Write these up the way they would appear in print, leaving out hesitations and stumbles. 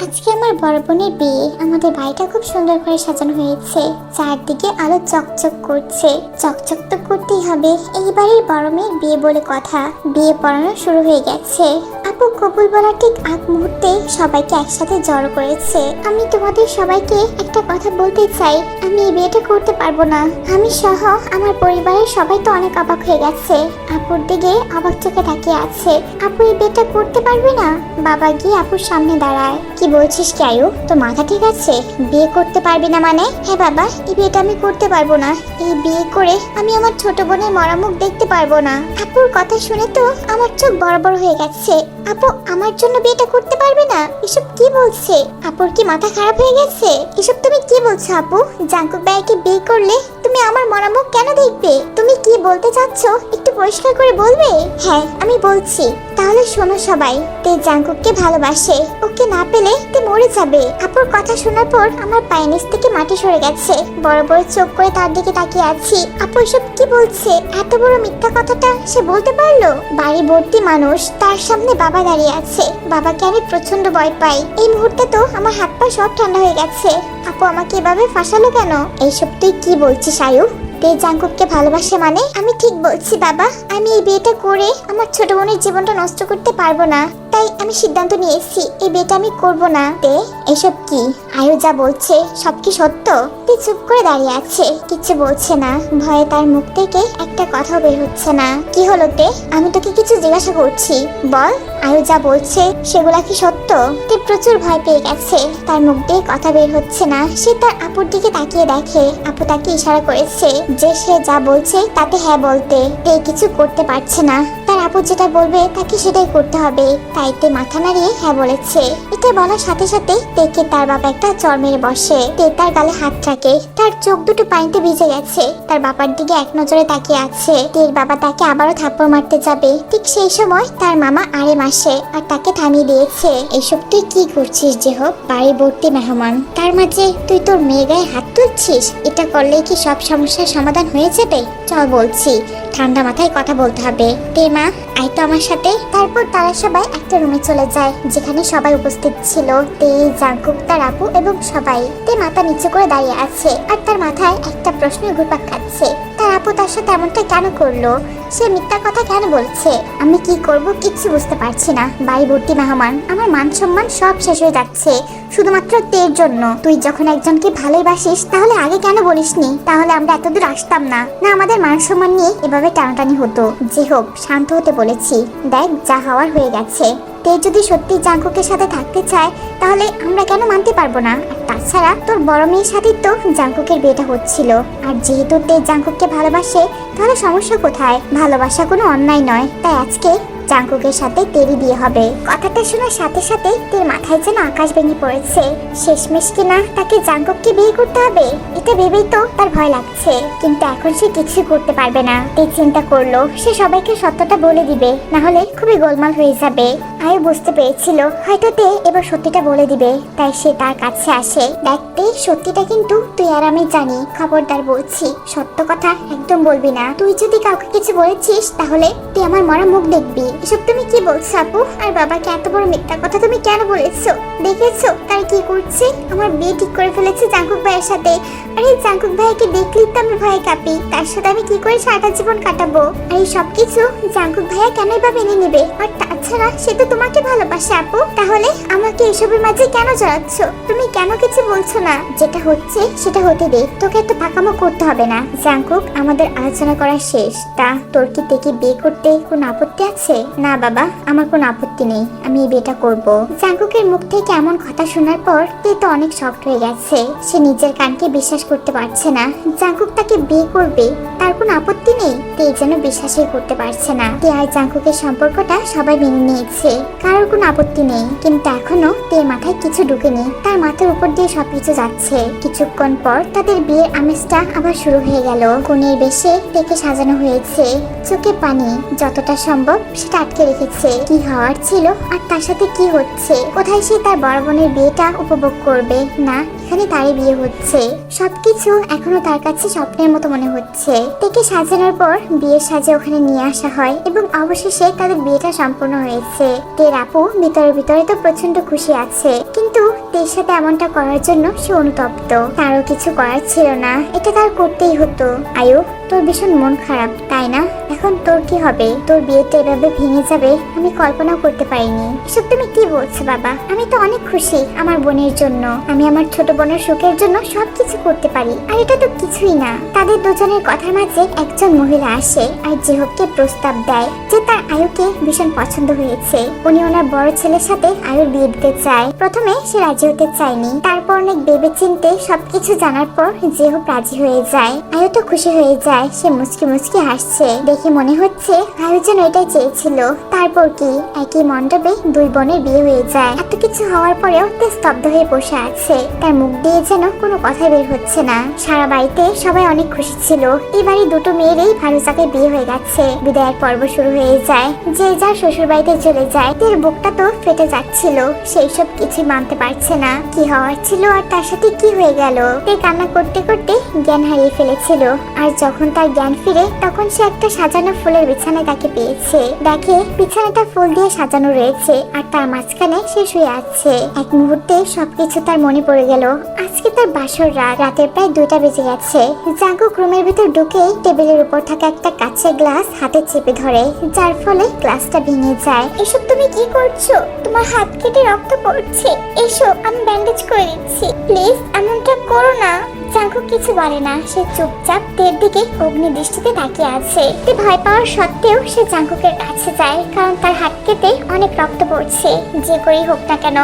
আজকে আমার বড় বোনের বিয়ে। আমাদের বাড়িটা খুব সুন্দর করে সাজানো হয়েছে, চারদিকে আলো চকচক করছে। চকচক তো করতেই হবে, এই বাড়ির বড় মেয়ের বিয়ে বলে কথা। বিয়ে পড়ানো শুরু হয়ে গেছে। আপু কবুল বলার ঠিক আগ মুহূর্তে সবাইকে একসাথে জড়ো করেছে। আমি তোমাদের সবাইকে একটা কথা বলতে চাই, আমি এই বিয়েটা করতে পারবো না। আমি সহ আমার পরিবারের সবাই তো অনেক অবাক হয়ে গেছে, আপুর দিকে অবাক চোখে তাকিয়ে আছে। আপু এই বিয়েটা করতে পারবে না? বাবা গিয়ে আপুর সামনে দাঁড়ায়। কি বলছিস কি আয়ু, তো মাথা ঠিক আছে? বিয়ে করতে পারবি না মানে? হ্যাঁ বাবা, এই বিয়েটা আমি করতে পারবো না। এই বিয়ে করে আমি আমার ছোট বোনের মরা মুখ দেখতে পারবো না। আপুর কথা শুনে তো আমার চোখ বড় বড় হয়ে গেছে। আপু আমার জন্য বিয়েটা করতে পারবে না? এসব কি বলছে? আপুর কি মাথা খারাপ হয়ে গেছে? এসব তুমি কি বলছো আপু? জাঙ্কুক ভাইকে বিয়ে করলে তুমি আমার মরা মুখ কেন দেখবে? তুমি কি বলতে চাচ্ছ একটু পরিষ্কার করে বলবে? হ্যাঁ আমি বলছি, তাহলে শোনো সবাই, তে জাঙ্কুককে ভালোবাসে, ওকে না পেলে তে মরে যাবে। আপুর কথা শোনার পর আমার পায়ের নিচ থেকে মাটি সরে গেছে। বড় বড় চোখ করে তার দিকে তাকিয়ে আছি। আপু এসব কি বলছে? এত বড় মিথ্যা কথাটা সে বলতে পারলো? বাড়ি ভর্তি মানুষ, তার সামনে বাবা দাঁড়িয়ে আছে। বাবাকে আমি প্রচন্ড ভয় পাই। এই মুহূর্তে তো আমার হাত পা সব ঠান্ডা হয়ে গেছে। আপু আমাকে এভাবে ফাঁসালো কেন? এইসব তুই কি বলছিস আয়ু? তে জাঙ্কুককে ভালোবাসে মানে? আমি ঠিক বলছি বাবা, আমি এই বিয়েটা করে আমার ছোট বোনের জীবনটা নষ্ট করতে পারবো না। তাই আমি সিদ্ধান্ত নিয়েছি এই বিয়েটা আমি করব না। তে এসব কি আয়ু যা বলছে সব কি সত্য? তে চুপ করে দাঁড়িয়ে আছে, কিছু বলছে না। ভয়ে তার মুখ থেকে একটা কথাও বের হচ্ছে না। কি হলো তে? আমি তোকে কিছু জিজ্ঞাসা করছি, বল। আয়ু যা বলছে সেগুলা কি সত্য? তে প্রচুর ভয় পেয়ে গেছে, তার মুখ দিয়ে কথা বের হচ্ছে না। সে তার আপুর দিকে তাকিয়ে দেখে আপু তাকে ইশারা করেছে যে সে যা বলছে তাতে হ্যাঁ বলতে। তে কিছু করতে পারছে না, তার আপু যেটা বলবে তাকে সেটাই করতে হবে। তাই তে মাথা নাড়িয়ে হ্যাঁ বলেছে। এটা বলার সাথে সাথে তেকে তার বাবা একটা চড় মেরে বসে। তে তার গালে হাত রাখে, তার চোখ দুটো পানিতে ভিজে গেছে। তার বাবার দিকে এক নজরে তাকিয়ে আছে। তের বাবা তাকে আবারও থাপ্পড় মারতে যাবে, ঠিক সেই সময় তার মামা আরেম আসে আর তাকে থামিয়ে দিয়েছে। এইসব তুই কি করছিস জেহব? বাড়ি ভর্তি মেহমান, তার মাঝে তুই তোর মেয়ে গায়ে হাত তুলছিস? এটা করলে কি সব সমস্যার সমাধান হয়ে যাবে? চল বলছি, ঠান্ডা মাথায় কথা বলতে হবে। তে মা আয় তো আমার সাথে। তারপর তারা সবাই একটা রুমে চলে যায় যেখানে সবাই উপস্থিত ছিল। তে জাঙ্কুক, তার আপু এবং সবাই। তে মাথা নিচু করে দাঁড়িয়ে আছে আর তার মাথায় একটা প্রশ্ন ঘুরপাক খাচ্ছে। তার আপু তার সাথে এমনটা কেন করলো? সে মিথ্যা কথা কেন বলছে? আমি কি করব কিচ্ছু বুঝতে পারছি না। বাড়ি ভর্তি মেহমান, আমার মান সম্মান সব শেষ হয়ে যাচ্ছে শুধুমাত্র তের জন্য। তুই যখন একজনকে ভালোবাসিস তাহলে আগে কেন বলিসনি? তাহলে আমরা এতদূর আসতাম না। না আমাদের মান সম্মান নিয়ে এভাবে টানাটানি হতো। যে হোক, শান্ত হতে বলেছি। দেখ যা হওয়ার হয়ে গেছে। তে যদি সত্যি জাঙ্কুকের সাথে থাকতে চায় তাহলে আমরা কেন মানতে পারবো না? আর তাছাড়া তোর বড় মেয়ের সাথে তো জাঙ্কুকের বিয়েটা হচ্ছিল। আর যেহেতু তে জাঙ্কুককে ভালোবাসে তাহলে সমস্যা কোথায়? ভালোবাসা কোনো অন্যায় নয়, তাই আজকে জাঙ্কুকের সাথে তেরি বিয়ে হবে। কথাটা শোনার সাথে সাথে তের মাথায় যেন আকাশ ভেঙে পড়েছে। শেষমেশ কিনা তাকে জাঙ্কুককে বিয়ে করতে হবে, এটা ভেবেই তো তার ভয় লাগছে। কিন্তু এখন সে কিছু করতে পারবে না। তে চিন্তা করলো সে সবাইকে সত্যটা বলে দিবে, না হলে খুবই গোলমাল হয়ে যাবে। আয়ু বুঝতে পেরেছিল হয়তো তে এবার সত্যিটা বলে দিবে, তাই সে তার কাছে আসে। দেখতে সত্যিটা কিন্তু তুই আর আমি জানি, খবরদার বলছি সত্য কথা একদম বলবি না। তুই যদি কাউকে কিছু বলেছিস তাহলে তুই আমার মরা মুখ দেখবি। এসব তুমি কি বলছো আপু? আর বাবাকে এত বড় মিথ্যা কথা তুমি কেন বলেছো? দেখেছো তারা কি করছে? আমার বিয়ে ঠিক করে ফেলেছে জাঙ্কুক ভাইয়ের সাথে। আর এই জাঙ্কুক ভাইকে দেখলেই তো আমি ভয়ে কাঁপি। তার সাথে আমি কি করে সারাটা জীবন কাটাবো? আর এই সবকিছু জাঙ্কুক ভাইয়া কেনই বা মেনে নিবে? আর তাছাড়া সে তো তোমাকে ভালোবাসে আপু, তাহলে আমাকে এসবের মাঝে কেন জড়াচ্ছ? তুমি কেন কিছু বলছো না? যেটা হচ্ছে সেটা হতে দে, তোকে এত পাকামো করতে হবে না। জাঙ্কুক আমাদের আলোচনা করা শেষ। তা তোর কি তেকে বিয়ে করতে কোনো আপত্তি আছে? না বাবা, আমার কোনো আপত্তি নেই, আমি এই বিয়েটা করব। জাঙ্কুকের মুখ থেকে এমন কথা শোনার পর তে তো অনেক শক্ট হয়ে গেছে। সে নিজের কানকে বিশ্বাস করতে পারছে না। জাঙ্কুক তাকে বিয়ে করবে, তার কোনো আপত্তি নেই। তে যেন বিশ্বাসই করতে পারছে না। তে আর জাঙ্কুকের সম্পর্কটা সবাই মেনে নিয়েছে, কারোর কোনো আপত্তি নেই। কিন্তু এখনো তের মাথায় কিছু ঢুকেনি, তার মাথার উপর দিয়ে সবকিছু যাচ্ছে। কিছুক্ষণ পর তাদের বিয়ের আমেজটা আবার শুরু হয়ে গেল। কনের বেশে তেকে সাজানো হয়েছে, চোখে পানি যতটা সম্ভব সেটা আটকে রেখেছে। কি হওয়ার ছিল আর তার সাথে কি হচ্ছে? কোথায় সে তার বড় বোনের বিয়েটা উপভোগ করবে? না, এখানে তারই বিয়ে হচ্ছে। সবকিছু এখনো তার কাছে স্বপ্নের মতো মনে হচ্ছে। তেকে সাজানোর পর বিয়ের সাজে ওখানে নিয়ে আসা হয় এবং অবশেষে তাদের বিয়েটা সম্পূর্ণ হয়েছে। তের আপু ভিতরে ভিতরে তো প্রচন্ড খুশি আছে, কিন্তু তের সাথে এমনটা করার জন্য সে অনুতপ্ত। তারও কিছু করার ছিল না, এটা তার করতেই হতো। আয়ু, তোর ভীষণ মন খারাপ তাই না? এখন তোর কি হবে? তোর বিয়েটা এভাবে ভেঙে যাবে আমি কল্পনাও করতে পারিনি। এসব তুমি কি বলছো বাবা? আমি তো অনেক খুশি আমার বোনের জন্য। আমি আমার ছোট বোনের সুখের জন্য সবকিছু করতে পারি, আর এটা তো কিছুই না। তাদের দুজনের কথার মাঝে একজন মহিলা আসে আর জেহবকে প্রস্তাব দেয় যে তার আয়ুকে ভীষণ পছন্দ হয়েছে। উনি ওনার বড় ছেলের সাথে আয়ুর বিয়ে দিতে চায়। প্রথমে সে রাজি হতে চায়নি, তারপর অনেক ভেবে চিন্তে সবকিছু জানার পর জেহব রাজি হয়ে যায়। আয়ু তো খুশি হয়ে যায়, সে মুচকি মুচকি হাসছে। দেখে মনে হচ্ছে আয়ু যেন এটাই চেয়েছিল। তারপর কি একই মণ্ডপে দুই বোনের বিয়ে হয়ে যায়। এত কিছু হওয়ার পরেও তে স্তব্ধ হয়ে বসে আছে, তার মুখ দিয়ে যেন কোনো কথা বের হচ্ছে না। সারা বাড়িতে সবাই অনেক খুশি ছিল। এই বাড়ি দুটো মেয়েরই ভালো জায়গায় বিয়ে হয়ে গেছে। বিদায়ের পর্ব শুরু হয়ে যায়, যে যার শ্বশুর বাড়িতে চলে যায়। তের বুকটা তো ফেটে যাচ্ছিল, সেই সব কিছুই মানতে পারছে না। কি হওয়ার ছিল আর তার সাথে কি হয়ে গেল। তে কান্না করতে করতে জ্ঞান হারিয়ে ফেলেছিল। আর যখন তার জ্ঞান ফিরে তখন সে একটা সাজানো ফুলের বিছানায় তাকে পেয়েছে। দেখে বিছানাটা ফুল দিয়ে সাজানো রয়েছে আর তার মাঝখানে সে শুয়ে আছে। এক মুহূর্তে সবকিছু তার মনে পড়ে গেল। আজকে তার বাসর রাত, রাতের প্রায় 2টা বেজে গেছে। জাঙ্কুক রুমের ভিতর ঢুকেই টেবিলের উপর থাকা একটা কাঁচের গ্লাস হাতে চেপে ধরে, যার ফলে গ্লাসটা ভেঙে যায়। এসব তুমি কি করছো? তোমার হাত কেটে রক্ত পড়ছে। এসো আমি ব্যান্ডেজ করে দিচ্ছি। প্লিজ এমনটা করো না। জাঙ্কুক কিছু বলে না, সে চুপচাপ তের দিকে অগ্নি দৃষ্টিতে তাকিয়ে আছে। তে ভয় পাওয়ার সত্ত্বেও সে জাঙ্কুকের কাছে যায়, কারণ তার হাত কেটে অনেক রক্ত পড়ছে। যে করেই হোক না কেন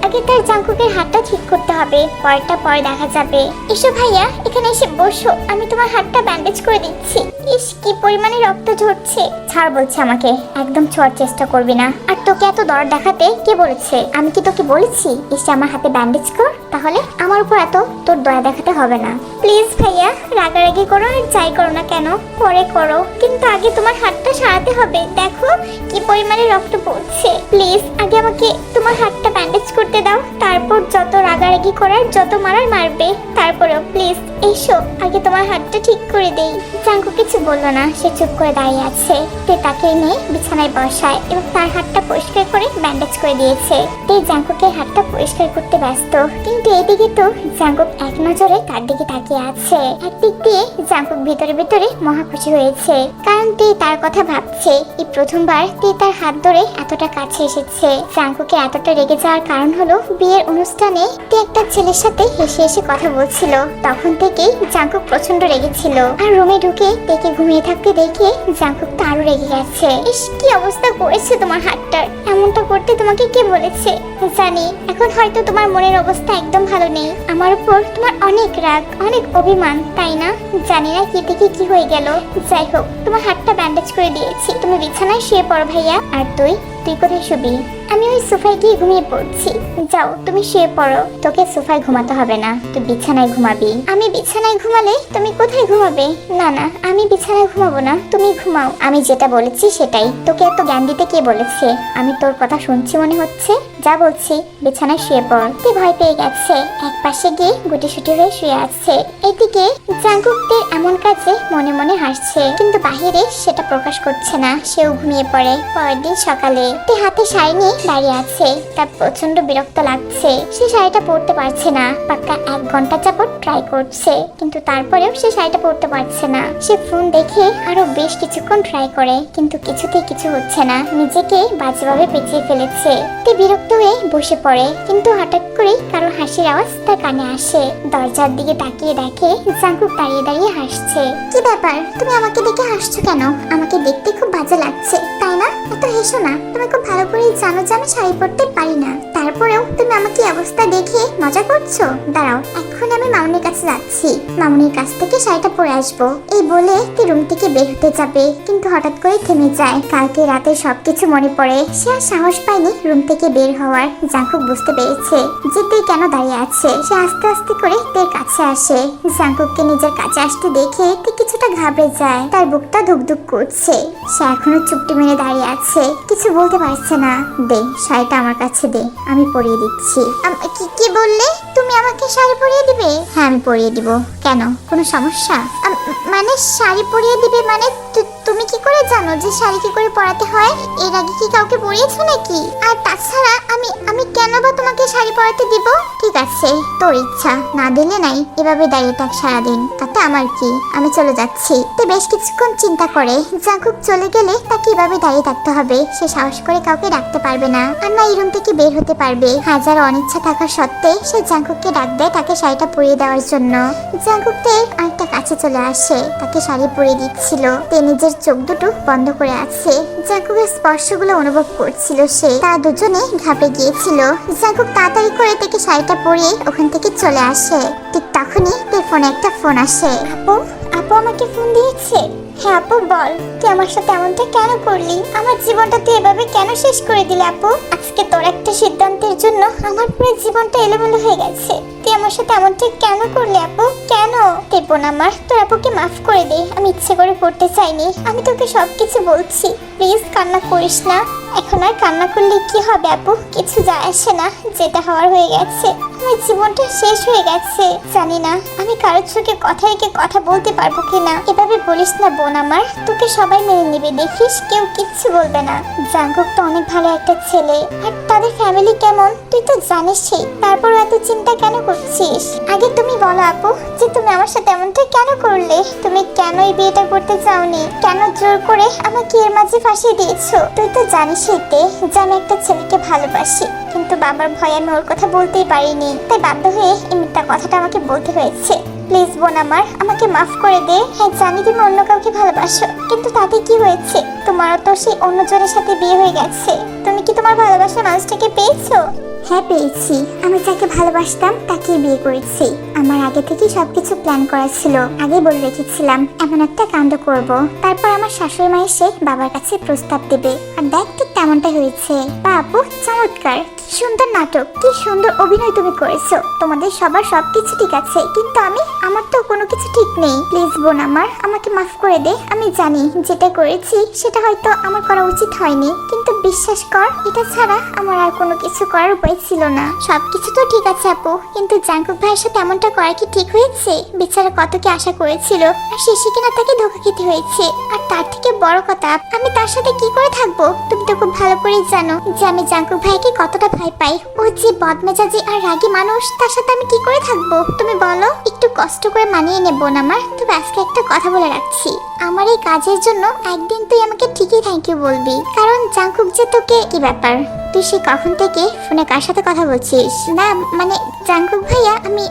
আগে তার জাঙ্কুকের হাতটা ঠিক করতে হবে, পরটা পরে দেখা যাবে। এসো ভাইয়া, এখানে এসে বসো, আমি তোমার হাতটা ব্যান্ডেজ করে দিচ্ছি। ইস, কি পরিমাণে রক্ত ঝরছে। ছাড় বলছে আমাকে, একদম ছোঁয়ার চেষ্টা করবি না। আর তোকে এত দরদ দেখাতে কে বলেছে? আমি কি তোকে বলেছি এসে আমার হাতে ব্যান্ডেজ কর? তাহলে আমার উপর এত তোর দয়া দেখাতে হবে না। প্লিজ ভাইয়া, রাগারাগি করো আর যাই করো না কেন পরে করো, কিন্তু আগে তোমার হাতটা সারাতে হবে। দেখো কি পরিমাণে রক্ত পড়ছে। প্লিজ আগে আমাকে তোমার হাতটা ব্যান্ডেজ করতে দাও, তারপর যত রাগারাগি করার যত মারার মারবে। তারপরেও প্লিজ এসো, আগে তোমার হাতটা ঠিক করে দেই। জাঙ্কু কিছু বললো না, সে চুপ করে দাঁড়িয়ে আছে। তে তাকে নিয়ে বিছানায় বসায় এবং তার হাতটা পরিষ্কার করে ব্যান্ডেজ করে দিয়েছে। তে জাঙ্কুকের হাতটা পরিষ্কার করতে ব্যস্ত, কিন্তু এদিকে তো জাঙ্কুক এক নজরে তার দিকে তাকিয়ে আছে। একদিক দিয়ে জাঙ্কুক ভিতরে ভিতরে মহা খুশি হয়েছে, কারণ তে তার কথা ভাবছে। এই প্রথমবার তে তার হাত ধরে এতটা কাছে এসেছে। জাঙ্কুকে এতটা রেগে যাওয়ার কারণ হলো বিয়ের অনুষ্ঠানে তে একটা ছেলের সাথে হেসে হেসে কথা বলছিল। তখন থেকেই জাঙ্কুক প্রচন্ড রেগেছিল। আর রুমে ঢুকে তেকে ঘুমিয়ে থাকতে দেখে জাঙ্কুক তো আরো রেগে গেছে। ইস, কি অবস্থা করেছে তোমার হাতটার। এমনটা করতে তোমাকে কে বলেছে? জানি এখন হয়তো তোমার মনের অবস্থা একদম ভালো নেই। আমার উপর তোমার অনেক রাগ, অনেক অভিমান, তাই না? জানি না কি থেকে কি হয়ে গেল। যাই হোক, তোমার হাতটা ব্যান্ডেজ করে দিয়েছি। তুমি বিছানায় শুয়ে পড়ো ভাইয়া। আর তুই কোথায় শুবি? আমি ওই সোফায় গিয়ে ঘুমিয়ে পড়ছি। যাও তুমি শুয়ে পড়ো, তোকে সোফায় ঘুমাতে হবে না, তুই বিছানায় ঘুমাবি। আমি বিছানায় ঘুমালে তুমি কোথায় ঘুমাবে? না না, আমি বিছানায় ঘুমাবো না, তুমি ঘুমাও। আমি যেটা বলেছি সেটাই। তোকে এত জ্ঞান দিতে কে বলেছে? আমি তোর কথা শুনছি মনে হচ্ছে। যা বলছি বিছানায় শুয়ে পড়। তুই ভয় পেয়ে গেছে, এক পাশে গিয়ে গুটিসুটি হয়ে শুয়ে আছে। এদিকে জাঙ্কুকদের এমন কাজে মনে মনে হাসছে, কিন্তু বাহিরে সেটা প্রকাশ করছে না। সেও ঘুমিয়ে পড়ে। পরের দিন সকালে তে হাতে শাড়ি নিয়ে দাঁড়িয়ে আছে। তার প্রচন্ড বিরক্ত লাগছে। সে শাড়িটা পরতে পারছে না। পাক্কা 1 ঘন্টা যাবত ট্রাই করছে, কিন্তু তারপরেও সে শাড়িটা পরতে পারছে না। সে ফোন দেখে আরো বেশ কিছুক্ষণ ট্রাই করে, কিন্তু কিছুতেই কিছু হচ্ছে না। নিজেকে বাজেভাবে পেঁচিয়ে ফেলেছে। তে বিরক্ত হয়ে বসে পড়ে, কিন্তু হঠাৎ করেই কারো হাসির আওয়াজ তার কানে আসে। দরজার দিকে তাকিয়ে দেখে জাঙ্কুক দাঁড়িয়ে দাঁড়িয়ে হাসছে। কি ব্যাপার, তুমি আমাকে দেখে হাসছো কেন? আমাকে দেখতে খুব বাজে লাগছে তাই না? এত হেসো না। তুমি খুব ভালো করেই জানো যে আমি শাড়ি পরতে পারি না, তারপরেও তুমি আমাকে অবস্থা দেখে মজা করছো। দাঁড়াও, এখন আমি মামুনির কাছে যাচ্ছি, মামুনির কাছ থেকে শাড়িটা পরে আসবো। এই বলে তে রুম থেকে বের হতে যাবে, কিন্তু হঠাৎ করে থেমে যায়। কালকে রাতে সবকিছু মনে পড়ে। সে আর সাহস পায়নি রুম থেকে বের হওয়ার। জাঙ্কুক বুঝতে পেরেছে যে তে কেন দাঁড়িয়ে আছে। সে আস্তে আস্তে করে তের কাছে আসে। জাঙ্কুককে নিজের কাছে আসতে দেখে তে কিছুটা ঘাবড়ে যায়। তার বুকটা ধুকধুক করছে। সে এখনো চুপটি মেরে দাঁড়িয়ে আছে, কিছু বলতে পারছে না। দে শাড়িটা আমার কাছে দে, আমি পরিয়ে দিচ্ছি। কি বললে? তুমি আমাকে শাড়ি পরিয়ে দিবে? হ্যাঁ আমি পরিয়ে দিব। কেন, কোনো সমস্যা? মানে শাড়ি পরিয়ে দিবে মানে তুমি তুমি কি করে জানো যে শাড়ি কি করে পরাতে হয়? এর আগে কি কাউকে পরিয়েছো নাকি? আর তাছাড়া আমি কেন বা তোমাকে শাড়ি পরাতে দিব? ঠিক আছে, তোর ইচ্ছা, না দিলে নাই, এভাবে দাঁড়িয়ে থাক সারাদিন, তাতে আমার কি, আমি চলে যাচ্ছি। তো বেশ কিছুক্ষণ চিন্তা করে জাঙ্কুক চলে গেলে তাকে এভাবে দাঁড়িয়ে থাকতে হবে। সে সাহস করে কাউকে ডাকতে পারবে না, আর না এই রুম থেকে বের হতে পারবে। হাজার অনিচ্ছা থাকা সত্ত্বে সে জাঙ্কুককে ডাক দেয় তাকে শাড়িটা পরিয়ে দেওয়ার জন্য। জাঙ্কুক আরেকটা কাছে চলে আসে, তাকে শাড়ি পরিয়ে দিচ্ছিল। তে নিজের চোখ দুটো বন্ধ করে আছে। জাঙ্কুকের স্পর্শগুলো অনুভব করছিল সে। তারা দুজনে ঘাবড়ে গিয়েছিল। জাঙ্কুক তাড়াতাড়ি করে তাকে শাড়িটা পরিয়ে ওখান থেকে চলে আসে। ঠিক তখনই তার ফোনে একটা ফোন আসে। আপু আপু আমাকে ফোন দিয়েছে। হ্যাঁ আপু বল, তুই আমার সাথে এমনটা কেন করলি? আমার জীবনটা তুই এভাবে কেন শেষ করে দিলি আপু? আজকে তোর একটা সিদ্ধান্তের জন্য আমার পুরো জীবনটা এলোমেলো হয়ে গেছে। তুই আমার সাথে এমনটা কেন করলি আপু? কেন? বোন আমার, তোর আপুকে মাফ করে দে, আমি ইচ্ছে করে করতে চাইনি। আমি তোকে সবকিছু বলছি, প্লিজ কান্না করিস না। এখন আর কান্না করলে কি হবে আপু? কিছু যায় আসে না, যেটা হওয়ার হয়ে গেছে। আমার জীবনটা শেষ হয়ে গেছে। জানি না আমি কারোর চোখে কথা রেখে কথা বলতে পারবো কিনা। এভাবে বলিস না বোন আমার, তোকে সবাই মেনে নেবে, দেখিস কেউ কিচ্ছু বলবে না। জাঙ্কুক তো অনেক ভালো একটা ছেলে, আর তাদের ফ্যামিলি কেমন তুই তো জানিসই। তারপর এত চিন্তা কেন করছিস? আগে তুমি বলো আপু, যে তুমি আমার সাথে এমনটা কেন করলে? তুমি কেন এই বিয়েটা করতে চাওনি? কেন জোর করে আমাকে এর মাঝে ফাঁসিয়ে দিয়েছো? তুই তো জানিসই তে যে আমি একটা ছেলেকে ভালোবাসি, কিন্তু বাবার ভয়ে আমি ওর কথা বলতেই পারিনি। তাই বাধ্য হয়ে এই মিথ্যা কথাটা আমাকে বলতে হয়েছে। প্লিজ বোন আমার, আমাকে মাফ করে দে। হ্যাঁ জানি তুমি অন্য কাউকে ভালোবাসো, কিন্তু তাতে কি হয়েছে? তোমারও তো সেই অন্যজনের সাথে বিয়ে হয়ে গেছে। তুমি কি তোমার ভালোবাসার মানুষটাকে পেয়েছো? হ্যাঁ পেয়েছি। আমি যাকে ভালোবাসতাম তাকে বিয়ে করেছি। আমার আগে থেকে সবকিছু প্ল্যান করা ছিল। আগে বলে রেখেছিলাম এমন একটা কাণ্ড করব। তারপর আমার শাশুড়ি মা এসে বাবার কাছে প্রস্তাব দেবে, আর দেখ ঠিক তেমনটা হয়েছে। বাবু চমৎকার, কি সুন্দর নাটক, কি সুন্দর অভিনয় তুমি করেছো। তোমাদের সবার সবকিছু ঠিক আছে, কিন্তু আমার তো কোনো কিছু ঠিক নেই। প্লিজ বোন আমার, আমাকে মাফ করে দে। আমি জানি যেটা করেছি সেটা হয়তো আমার করা উচিত হয়নি, কিন্তু বিশ্বাস কর এটা ছাড়া আমার আর কোনো কিছু করার উপায় ছিল না। সবকিছু তো ঠিক আছে আপু, কিন্তু জাঙ্কুক ভাইয়ের সাথে এমনটা করা কি ঠিক হয়েছে? বেচারা কত কি আশা করেছিল, আর শেষে কিনা তাকে ধোঁকা খেতে হয়েছে। আর তার থেকে বড় কথা, আমি তার সাথে কি করে থাকবো? তুমি তো খুব ভালো করেই জানো যে আমি জাঙ্কুক ভাইকে কতটা ভয় পাই। ও যে বদমেজাজি আর রাগী মানুষ, তার সাথে আমি কি করে থাকবো? তুমি বলো। একটু কষ্ট করে মানিয়ে নেবো না আমার। তবে আজকে একটা কথা বলে রাখছি, আমার এই কাজের জন্য একদিন তুই আমাকে ঠিকই থ্যাংক ইউ বলবি, কারণ জাঙ্কুক যে তোকে। কি ব্যাপার, তুই সে কখন থেকে ফোনে কার সাথে কথা বলছিস? না মানে জাঙ্কুক ভাইয়া, আমি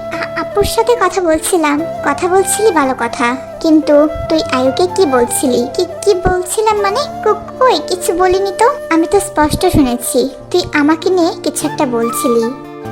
আপুর সাথে কথা বলছিলাম। কথা বলছিলি ভালো কথা, কিন্তু তুই আয়ুকে কি বলছিলি? কি বলছিলাম মানে? কই কিছু বলিনি তো। আমি তো স্পষ্ট শুনেছি তুই আমাকে নিয়ে কিছু একটা বলছিলি।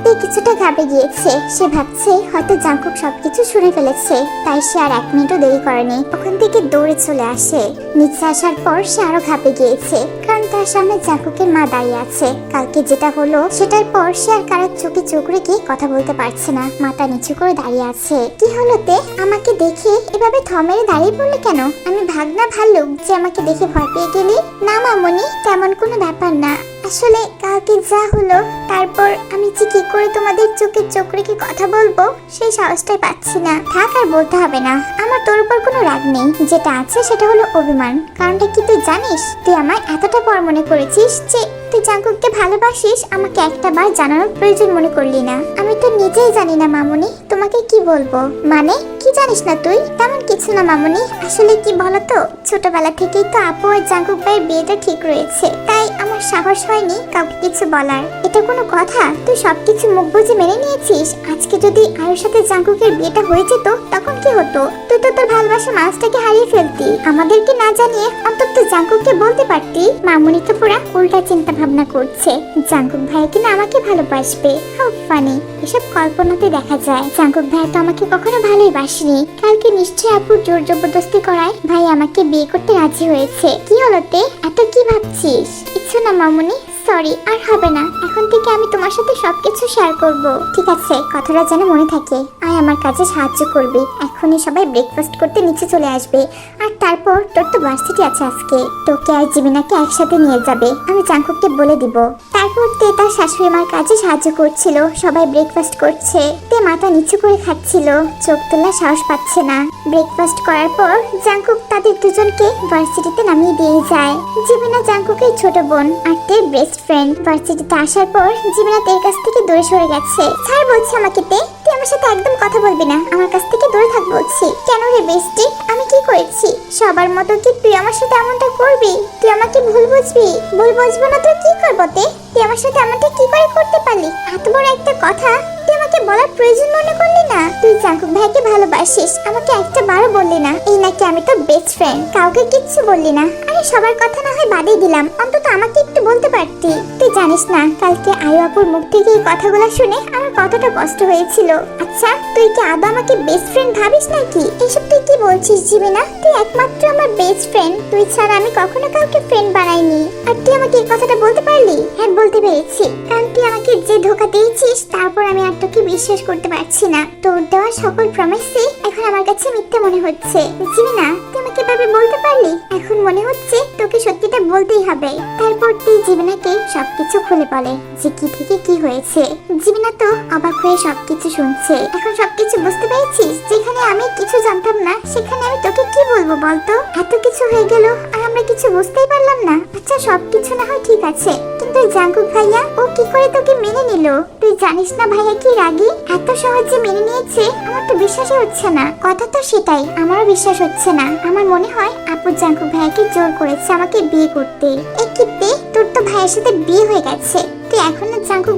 তুই কিছুটা ঘাবড়ে গিয়েছে। সে ভাবছে হয়তো জাঙ্কুক সবকিছু শুনে ফেলেছে, তাই সে আর 1 মিনিটও দেরি করেনি, ওখান থেকে দৌড়ে চলে আসে। নিচে আসার পর সে আরো ঘাবড়ে গিয়েছে, কারণ তার সামনে জাঙ্কুকের মা দাঁড়িয়ে আছে। কালকে যেটা হলো সেটার পর সে আর কারোর চোখে চোখ রেখে কথা বলতে পারছে না, মাথা নিচু করে দাঁড়িয়ে আছে। কি হলো তে? আমাকে দেখে এভাবে থমেরে দাঁড়িয়ে পড়লে কেন? আমি ভাগনা ভাল্লুক যে আমাকে দেখে ভয় পেয়ে গেলি? না মামনি, তেমন কোনো ব্যাপার না। আসলে কালকে যা হলো, তারপর আমি যে কি করে তোমাদের চোখে চোখ রেখে কথা বলবো সেই সাহসটাই পাচ্ছি না। থাক আর বলতে হবে না, আমার তোর উপর কোনো রাগ নেই। যেটা আছে সেটা হলো অভিমান। কারণটা কি তুই জানিস? তুই আমায় এতটা পর মনে করেছিস যে তুই জাঙ্কুককে ভালোবাসিস, আমাকে একটা বার জানানোর প্রয়োজন মনে করলি না। আমি তো নিজেই জানি না মামুনি, তোমাকে কি বলবো। মানে কি জানিস না তুই? তেমন কিছু না মামুনি। আসলে কি বলতো, ছোটবেলা থেকেই তো আপু আর জাঙ্কুক ভাইয়ের বিয়েটা ঠিক রয়েছে, তাই আমার সাহস হয়নি কাউকে কিছু বলার। এটা কোনো কথা? তুই সবকিছু মুখ বুঝে মেনে নিয়েছিস। আজকে যদি আয়ুর সাথে জাঙ্কুকের বিয়েটা হয়ে যেত তখন কি হতো? তুই তো তোর ভালোবাসা মানুষটাকে হারিয়ে ফেলতি। আমাদেরকে না জানিয়ে অন্তত জাঙ্কুককে বলতে পারতি। মামুনি তো পুরা উল্টা চিন্তা ভাবনা করছে, জাঙ্কুক ভাই কিনা আমাকে ভালোবাসবে। হাউ ফানি, এসব কল্পনাতে দেখা যায়। জাঙ্কুক ভাই তো আমাকে কখনো ভালোই বাসেনি। কালকে নিশ্চয়ই আপু জোর জবরদস্তি করায় ভাই আমাকে বিয়ে করতে রাজি হয়েছে। কি হলো তে? এত কি ভাবছিস? কিছু না মামুনি, সরি, আর হবে না। এখন থেকে আমি তোমার সাথে সবকিছু শেয়ার করব। ঠিক আছে, কথাটা যেন মনে থাকে। আয় আমার কাজে সাহায্য করবে। এখনই সবাই ব্রেকফাস্ট করতে নিচে চলে আসবে, আর আর তারপর তোর তো ভার্সিটি আছে আজকে, তোকে আর জিমিনাকে একসাথে নিয়ে যাবে, আমি জাঙ্কুককে বলে দিব। তারপর তে তার শাশুড়ি মার কাজে সাহায্য করছিল, সবাই ব্রেকফাস্ট করছে, তে মাথা নিচু করে খাচ্ছিল, চোখ তোলার সাহস পাচ্ছে না। ব্রেকফাস্ট করার পর জাঙ্কুক তাদের দুজনকে ভার্সিটিতে নামিয়ে দিয়ে যায়। জিমিনা জাঙ্কুকের ছোট বোন আর তের বেস্ট ফ্রেন্ড। ভার্সিটিতে আসার পর জিমিনা তের কাছ থেকে দূরে সরে গেছে। স্যার বলছে আমাকে তুই আমার সাথে একদম কথা বলবি না, আমার কাছ থেকে দূরে থাক বলছি। কেন রে বেস্টি, আমি কি করেছি? সবার মতো কি তুই আমার সাথে এমনটা করবি? তুই আমাকে ভুল বুঝবি? ভুল বুঝবো না তো কি করবো? তুই আমার সাথে এমনটা কি করে করতে পারলি? এত বড় একটা কথা তুই আমাকে বলার প্রয়োজন মনে করলি না? তুই জাঙ্কুক ভাইকে ভালোবাসিস, আমাকে একটা বারও বললি না। এই নাকি আমি তোর বেস্ট ফ্রেন্ড, কাউকে কিচ্ছু বললি না। আরে সবার কথা না হয় বাদই দিলাম, অন্তত আমাকে একটু বলতে পারতি। তুই জানিস না কালকে আয়ু আপুর মুখ থেকে এই কথাগুলো শুনে আমার কতটা কষ্ট হয়েছিল। আচ্ছা তুই কি আদৌ আমাকে বেস্ট ফ্রেন্ড ভাবিস নাকি? এসব তুই কি বলছিস জিমিনা? তুই একমাত্র আমার বেস্ট ফ্রেন্ড, তুই ছাড়া আমি কখনো কাউকে ফ্রেন্ড বানাইনি। আর তুই আমাকে এই কথাটা বলতে পারলি? হ্যাঁ বলতে পেরেছি, কারণ তুই আমাকে যে ধোঁকা দিয়েছিস তারপর আমি আর তোকে বিশ্বাস করতে পারছি না। তোর দেওয়া সকল প্রমিসই এখন আমার কাছে মিথ্যা মনে হচ্ছে। জিমিনা তুই আমাকে এভাবে বলতে পারলি? এখন মনে হচ্ছে তোকে সত্যিটা বলতেই হবে। তারপর তুই জিমিনাকে সবকিছু খুলে বলে যে কি থেকে কি হয়েছে। জিমিনা তো অবাক হয়ে সবকিছু শুনছে। এখন সবকিছু বুঝতে পেরেছিস? যেখানে আমি কিছু জানতাম না সেখানে আমি তোকে কি বলবো বলতো? এত কিছু হয়ে গেল আর আমরা কিছু বুঝতেই পারলাম না। আচ্ছা সবকিছু না হয় ঠিক আছে, কিন্তু জাঙ্কুক ভাইয়া ও কি করে তোকে মেনে নিল? তুই জানিস না ভাইয়া কি রাগী? এত সহজে মেনে নিয়েছে আমার তো বিশ্বাসই হচ্ছে না। কথা তো সেটাই, আমারও বিশ্বাস হচ্ছে না। আমার মনে হয় আপু জাঙ্কুক ভাইয়াকে জোর করেছে আমাকে বিয়ে করতে। এই কিপ্তে, তোর তো ভাইয়ের সাথে বিয়ে হয়ে গেছে, তুই এখনো জাঙ্কুক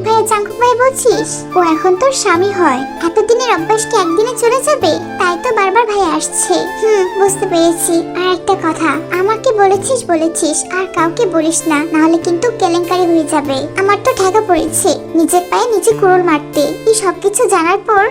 ভাই বলছিস? ও এখন তোর স্বামী হয়, এতদিনের অভ্যাস কি একদিনে চলে যাবে? তাই তো বারবার ভাই আসছে। বুঝতে পেরেছি। আর একটা কথা, আমাকে বলেছিস আর কাউকে বলিস না, নাহলে কিন্তু কেলেঙ্কারি হয়ে যাবে। আমার তো ঠেকা পড়েছে নিজের পায়ে নিজে কুড়ুল মারতে। এই সবকিছু জানার পর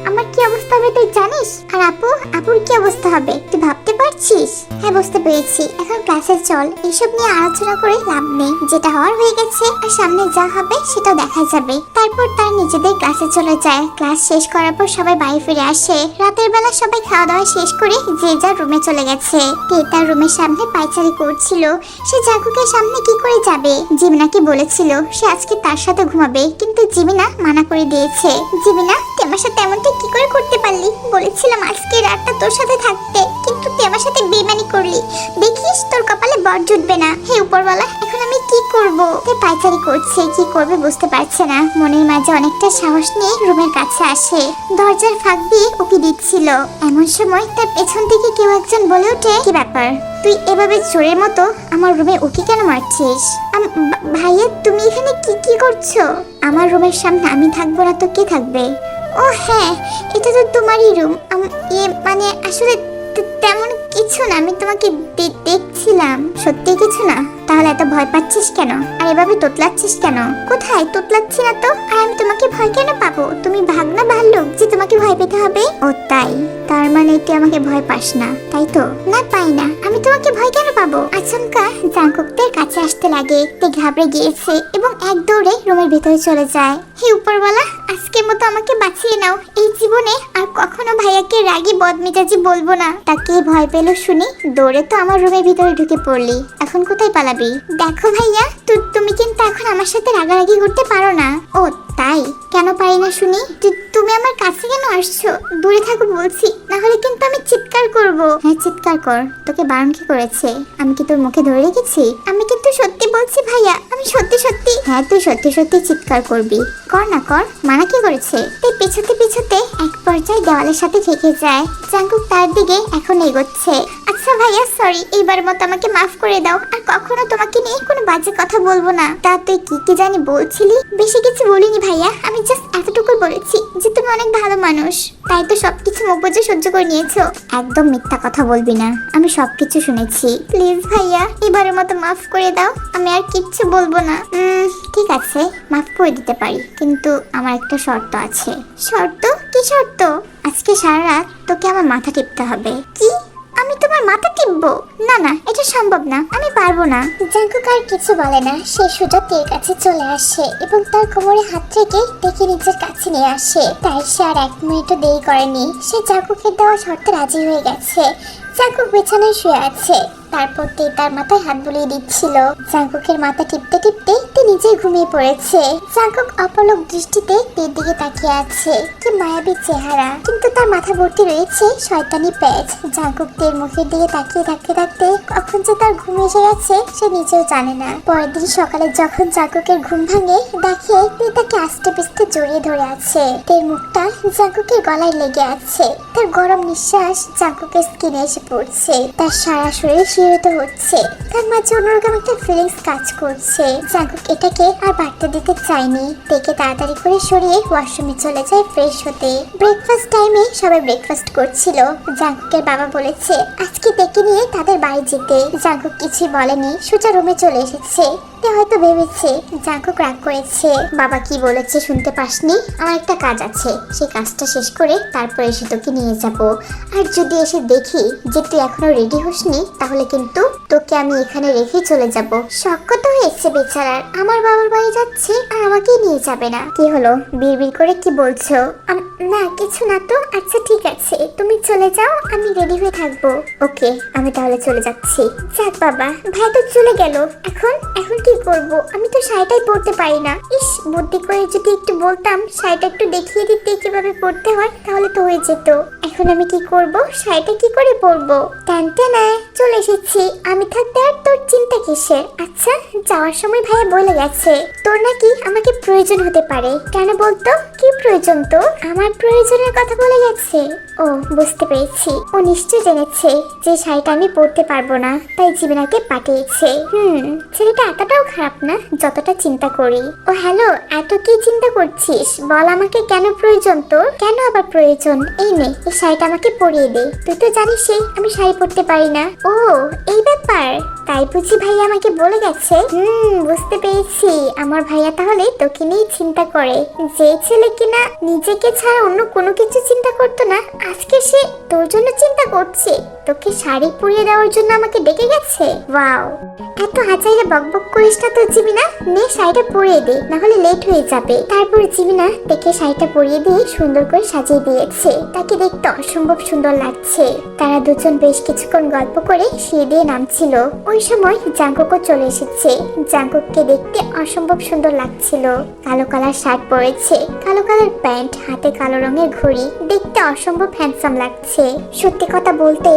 আমার কি অবস্থা হবে তুই জানিস? আর আপুর কি অবস্থা হবে তুই ভাবতে পারছিস? হ্যাঁ বুঝতে পেরেছি, এখন ক্লাসে চল, এসব নিয়ে আলোচনা করে লাভ নেই। যেটা হওয়ার হয়ে গেছে, আর সামনে যা হবে সেটা দেখা যাবে। তারপর তার নিজেদের ক্লাসে চলে যায়। ক্লাস শেষ করার পর সবাই বাড়ি ফিরে আসে। রাতের বেলা সবাই খাওয়া দাওয়া শেষ করে যে যার রুমে চলে গেছে। তে তার রুমের সামনে পায়চারি করছিল। সে জাঙ্কুকের সামনে কি করে যাবে? জিমিনাকে বলেছিল সে আজকে তার সাথে ঘুমাবে, কিন্তু জিমিনা মানা করে দিয়েছে। জিমিনা তুই আমার সাথে এমনটা কি করে করতে পারলি? বলেছিলাম আজকে রাতটা তোর সাথে থাকতে, কিন্তু তুই আমার সাথে বেইমানি করলি। দেখিস তোর কপালে বর জুটবে না। হে উপরওয়ালা, এখন আমি কি করব? তে পায়চারি করছে, কি করবে বুঝতে পারছে না। মনের মাঝে অনেকটা সাহস নিয়ে রুমের কাছে আসে। দরজার ফাঁক দিয়ে উকি দিচ্ছিল। এমন সময় তার পেছন থেকে কেউ একজন বলে ওঠে, কি ব্যাপার, তুই এভাবে চোরের মতো আমার রুমে উকি কেন মারছিস? ভাইয়া তুমি এখানে কি করছো? আমার রুমের সামনে আমি থাকবো না তো কে থাকবে? ও হ্যাঁ, এটা তো তোমারই রুম। মানে আসলে তেমন কিছু না, আমি তোমাকে দেখছিলাম। সত্যি কিছু না? তাহলে এত ভয় পাচ্ছিস কেন? আর এভাবে তোতলাচ্ছিস কেন? কোথায় তোতলাচ্ছি না তো। আর আমি তোমাকে ভয় কেন পাবো? তুমি ভাগনা ভাল্লুক যে তোমাকে ভয় পেতে হবে? ও তাই, তার মানে তুই আমাকে ভয় পাস না তাই তো? না পাই না, আমি তোমাকে ভয় কেন পাবো? আচমকা জাঙ্কুকদের কাছে আসতে লাগে। তে ঘাবড়ে গিয়েছে এবং এক দৌড়ে রুমের ভিতরে চলে যায়। হে উপরওয়ালা, আজকের মতো আমাকে বাঁচিয়ে নাও। এই জীবনে আর কখনো ভাইয়াকে রাগী বদমেজাজি বলবো না। তাকে ভয় পেল শুনি দৌড়ে তো আমার রুমের ভিতরে ঢুকে পড়লি। এখন কোথায় পালাবি? দেখো ভাইয়া, তুমি কিন্তু এখন আমার সাথে রাগারাগি করতে পারো না। ও তাই, কেন পারি না শুনি? তুমি আমার কাছে কেন আসছো? দূরে থাকো বলছি, না হলে কিন্তু আমি চিৎকার করব। হ্যাঁ চিৎকার কর, তোকে বারণ কি করেছে? আমি কি তোর মুখে ধরে রেখেছি? আমি কিন্তু সত্যি বলছি ভাইয়া, আমি সত্যি। হ্যাঁ তুই সত্যি চিৎকার করবি, কর না কর, মানা কি করেছে? তুই পিছুতে এক পর্যায়ে দেওয়ালের সাথে ঠেকে যায়। জাঙ্কুক তার দিকে এখন এগোচ্ছে। আচ্ছা ভাইয়া সরি, এইবার মতো আমাকে মাফ করে দাও, আর কখনো তোমাকে নিয়ে কোনো বাজে কথা বলবো না। তা তুই কি জানি বলছিলি? বেশি কিছু বলিনি ভাইয়া, আমি জাস্ট এতটুকু বলেছি যে তুমি অনেক ভালো মানুষ, তাই তো সবকিছু মুখ বুজে সহ্য করে নিয়েছো। একদম মিথ্যা কথা বলবি না, আমি সবকিছু শুনেছি। প্লিজ ভাইয়া এবারের মতো মাফ করে দাও, আমি আর কিচ্ছু বলবো না। ঠিক আছে, মাফ করে দিতে পারি, কিন্তু আমার একটা শর্ত আছে। শর্ত? কি শর্ত? আজকে সারা রাত তোকে আমার মাথা টিপতে হবে। কি? আমি তোমার মাথা টিপবো? না এটা সম্ভব না, আমি পারবো না। জাঙ্কুক আর কিছু বলে না, সে সোজা তের কাছে চলে আসে এবং তার কোমরে হাত রেখে তেকে নিজের কাছে নিয়ে আসে। তাই সে আর 1 মিনিটও দেরি করেনি, সে জাঙ্কুকের দেওয়া শর্তে রাজি হয়ে গেছে। জাঙ্কুক বিছানায় শুয়ে আছে। তারপর তে তার মাথায় হাত বুলিয়ে দিচ্ছিল। জাঙ্কুকের মাথা টিপতে টিপতে তে নিজেই ঘুমিয়ে পড়েছে। জাঙ্কুক অপলক দৃষ্টিতে তের দিকে তাকিয়ে আছে। কি মায়াবী চেহারা, কিন্তু তার মাথা ভর্তি রয়েছে শয়তানি প্যাচ। জাঙ্কুক তের মুখের দিকে তাকিয়ে থাকতে থাকতে কখন যে তার ঘুম এসে গেছে সে নিজেও জানে না। পরের দিন সকালে যখন জাঙ্কুকের ঘুম ভাঙে, দেখে তে তাকে আস্তে পিস্তে জড়িয়ে ধরে আছে। তের মুখটা জাঙ্কুকের গলায় লেগে আছে। তার গরম নিঃশ্বাস জাঙ্কুকের স্কিনে এসে পড়ছে। তার সারা শরীর শিহরিত হচ্ছে। তার মাঝে অন্যরকম একটা ফিলিংস কাজ করছে। জাঙ্কুক এটাকে আর বাড়তে দিতে চায়নি। তেকে তাড়াতাড়ি করে সরিয়ে ওয়াশরুমে চলে যায় ফ্রেশ হতে। ব্রেকফাস্ট টাইমে সবাই ব্রেকফাস্ট করছিল। জাঙ্কুকের বাবা বলেছে আজকে তেকে নিয়ে তাদের বাড়ি যেতে। জাঙ্কুক কিছুই বলেনি, সোজা রুমে চলে এসেছে। হয়তো ভেবেছে জাঙ্কুক রাগ করেছে। বাবা কি বলেছে শুনতে পাসনি? আমার একটা কাজ আছে, সেই কাজটা শেষ করে তারপর এসে তোকে নিয়ে যাব। আর যদি এসে দেখি যে তুই এখনো রেডি হসনি, তাহলে কিন্তু তোকে আমি এখানে রেখে চলে যাব। শখ তো হয়েছে বেচারার, আমার বাবার বাড়ি যাচ্ছে আর আমাকেই নিয়ে যাবে না। কি হলো, বিড়বিড় করে কি বলছো? না কিছু না তো। আচ্ছা ঠিক আছে, তুমি চলে যাও, আমি রেডি হয়ে থাকবো। ওকে, আমি তাহলে চলে যাচ্ছি। যাক বাবা, ভাই তো চলে গেল, এখন এখন কি করব? আমি তো শাড়িটাই পরতে পারি না। ইস, বুদ্ধি করে যদি একটু বলতাম শাড়িটা একটু দেখিয়ে দিতে কিভাবে পরতে হয়, তাহলে তো হয়ে যেত। এখন আমি কি করব? শাড়িটা কি করে পরবো? টানটানা চলে এসেছি। আমি থাকতে আর তোর চিন্তা কিসের? আচ্ছা, যাওয়ার সময় ভাইয়া বলে গেছে তোর নাকি আমাকে প্রয়োজন হতে পারে। কেন বলতো? কি প্রয়োজন তোর? আমার প্রয়োজনের কথা বলে গেছে। ও, বুঝতে পেরেছি। ও নিশ্চয় জেনেছে যে শাড়িটা আমি পরতে পারবো না, তাই জীবনাকে পাঠিয়েছে। ছেলেটা এতটাও খারাপ না যতটা চিন্তা করি। ও হ্যালো, এত কি চিন্তা করছিস? বল আমাকে, কেন প্রয়োজন তোর? কেন আবার প্রয়োজন? এই নে, এই শাড়িটা আমাকে পরিয়ে দে। তুই তো জানিসই আমি শাড়ি পরতে পারি না। ও, এই ব্যাপার, তাই বুঝি ভাইয়া আমাকে বলে গেছে? বুঝতে পেরেছি। আমার ভাইয়া তাহলে তোকে নিয়ে চিন্তা করে। যে ছেলে কিনা নিজেকে ছাড়া অন্য কোনো কিছু চিন্তা করতো না, আজকে সে তোর জন্য চিন্তা করছে। তোকে শাড়ি পরিয়ে দেওয়ার জন্য আমাকে ডেকে গেছে। ওয়াও, এত হাজারে বকবক করিস না তো জিমিনা। নে, শাড়িটা পরিয়ে দে, না হলে লেট হয়ে যাবে। তারপর জিমিনা দেখে শাড়িটা পরিয়ে দিয়ে সুন্দর করে সাজিয়ে দিয়েছে। তাকে দেখতে অসম্ভব সুন্দর লাগছে। তারা দুজন বেশ কিছুক্ষণ গল্প করে সিঁড়ি দিয়ে নামছিল। ওই সময় জাঙ্কুকও চলে এসেছে। জাঙ্কুককে দেখতে অসম্ভব সুন্দর লাগছিল। কালো কালার শার্ট পরেছে, কালো কালার প্যান্ট, হাতে কালো রঙের ঘড়ি, দেখতে অসম্ভব হ্যান্ডসাম লাগছে। সত্যি কথা বলতে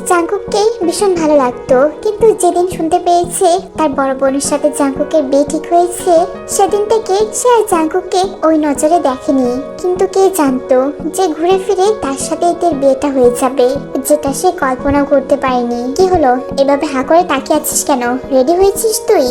জাঙ্কুককে ভীষণ ভালো লাগতো, কিন্তু যেদিন শুনতে পেয়েছে তার বড় বোনের সাথে জাঙ্কুকের বিয়ে ঠিক হয়েছে, সেদিন থেকে সে আর জাঙ্কুককে ওই নজরে দেখেনি। কিন্তু কে জানতো যে ঘুরে ফিরে তার সাথে এদের বিয়েটা হয়ে যাবে, যেটা সে কল্পনাও করতে পারেনি। কি হলো, এভাবে হা করে তাকিয়ে আছিস কেন? রেডি হয়েছিস তুই?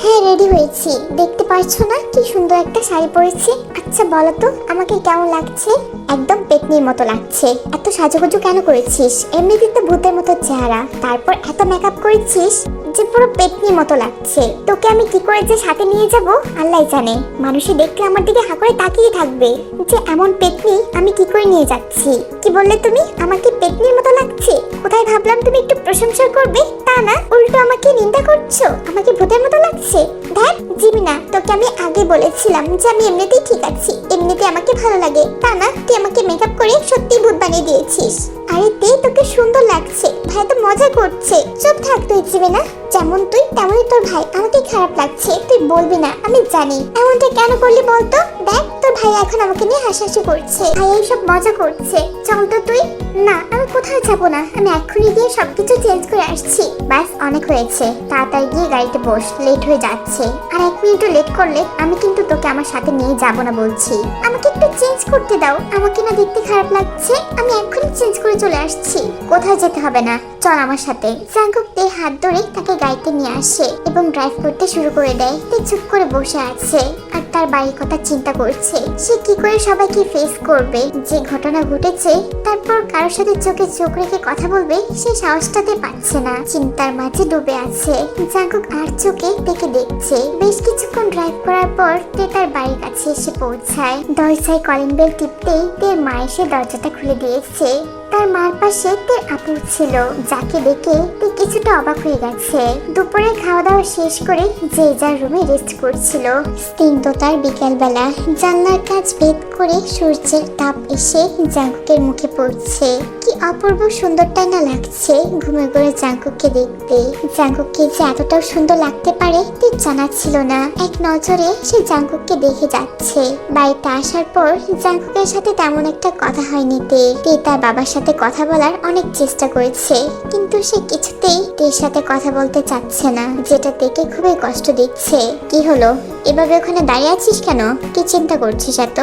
হ্যাঁ, রেডি হয়েছি। দেখতে পারছো না কি সুন্দর একটা শাড়ি পরেছি? আচ্ছা বলো তো আমাকে কেমন লাগছে? একদম পেতনির মতো লাগছে। এত সাজুগুজু কেন করেছিস? এমনিতে তো ভূতের মতো চেহারা, তারপর এত মেকআপ করেছিস যে পুরো পেতনির মতো লাগছে। তোকে আমি কি করে যে সাথে নিয়ে যাব আল্লাহ জানে। মানুষে দেখলে আমার দিকে হা করে তাকিয়ে থাকবে যে এমন পেতনি আমি কি করে নিয়ে যাচ্ছি। কি বললে তুমি? আমাকে পেতনির মতো লাগছে? কোথায় ভাবলাম তুমি একটু প্রশংসা করবে, তা না, উল্টো আমাকে নিন্দা করছো। আমাকে ভূতের মতো লাগছে? ধ্যাৎ জিমিনা, তোকে আমি আগে বলেছিলাম যে আমি এমনিতেই ঠিক আছি, এমনিতে আমাকে ভালো লাগে, তা না তুই আমাকে মেকআপ করে সত্যি ভূত বানিয়ে দিয়েছিস। আরে তে, তোকে সুন্দর লাগছে। ভাই তো মজা করছে। চুপ থাক তুই জিমিনা, যেমন তুই তেমনই তোর ভাই। আমাকে খারাপ লাগছে, তুই বলবি না, আমি জানি। এমনটা কেন করলি বলতো? দেখ, তোর ভাই এখন আমাকে নিয়ে হাসাহাসি করছে। ভাই এইসব মজা করছে। চল তো তুই। না, আমি কোথাও যাবো না, আমি এক্ষুনি গিয়ে সবকিছু চেঞ্জ করে আসছি। ব্যাস, অনেক হয়েছে, তাড়াতাড়ি গিয়ে গাড়িতে বস, লেট হয়ে যাচ্ছে। আর 1 মিনিটও লেট করলে আমি কিন্তু তোকে আমার সাথে নিয়ে যাবো না বলছি। আমাকে একটু চেঞ্জ করতে দাও, আমাকে না দেখতে খারাপ লাগছে। আমি এক্ষুনি চেঞ্জ করে চলে আসছি। কোথায় যেতে হবে না, চল আমার সাথে। জাঙ্কুক তে হাত ধরে তাকে গাড়িতে নিয়ে আসে এবং ড্রাইভ করতে শুরু করে দেয়। তে চুপ করে বসে আছে আর তার বাড়ির কথা চিন্তা করছে। সে কি করে সবাইকে ফেস করবে যে ঘটনা ঘটেছে, তারপর কারোর সাথে চোখে চোখ রেখে কথা বলবে, সে সাহসটাতে পাচ্ছে না। চিন্তার মাঝে ডুবে আছে। জাঙ্কুক আর চোখে দেখে দেখছে। বেশ কিছুক্ষণ ড্রাইভ করার পর তে তার বাড়ির কাছে এসে পৌঁছায়। দরজায় কলিং বেল টিপতেই তের মা এসে দরজাটা খুলে দিয়েছে। তার মার পাশে তে আপু ছিল, যাকে দেখে তে কিছুটা অবাক হয়ে গেছে। দুপুরে খাওয়া দাওয়া শেষ করে যে যার রুমে রেস্ট করছিল। স্নিগ্ধতার বিকেলবেলা জানলার কাজ ভেদ করে সূর্যের তাপ এসে জাঙ্কুকের মুখে পড়ছে। কি অপূর্ব সুন্দরটাই না লাগছে ঘুমে ঘুরে জাঙ্কুককে দেখতে। জাঙ্কুককে যে এতটাও সুন্দর লাগতে পারে তে জানা ছিল না। এক নজরে সে জাঙ্কুককে দেখে যাচ্ছে। বাড়িতে আসার পর জাঙ্কুকের সাথে তেমন একটা কথা হয়নি তে তার বাবার সাথে কথা বলার অনেক চেষ্টা করেছে, কিন্তু সে কিছুতেই তের সাথে কথা বলতে চাচ্ছে না, যেটা তেকে খুবই কষ্ট দিচ্ছে। কি হলো, এভাবে ওখানে দাঁড়িয়ে আছিস কেন? কি চিন্তা করছিস এত?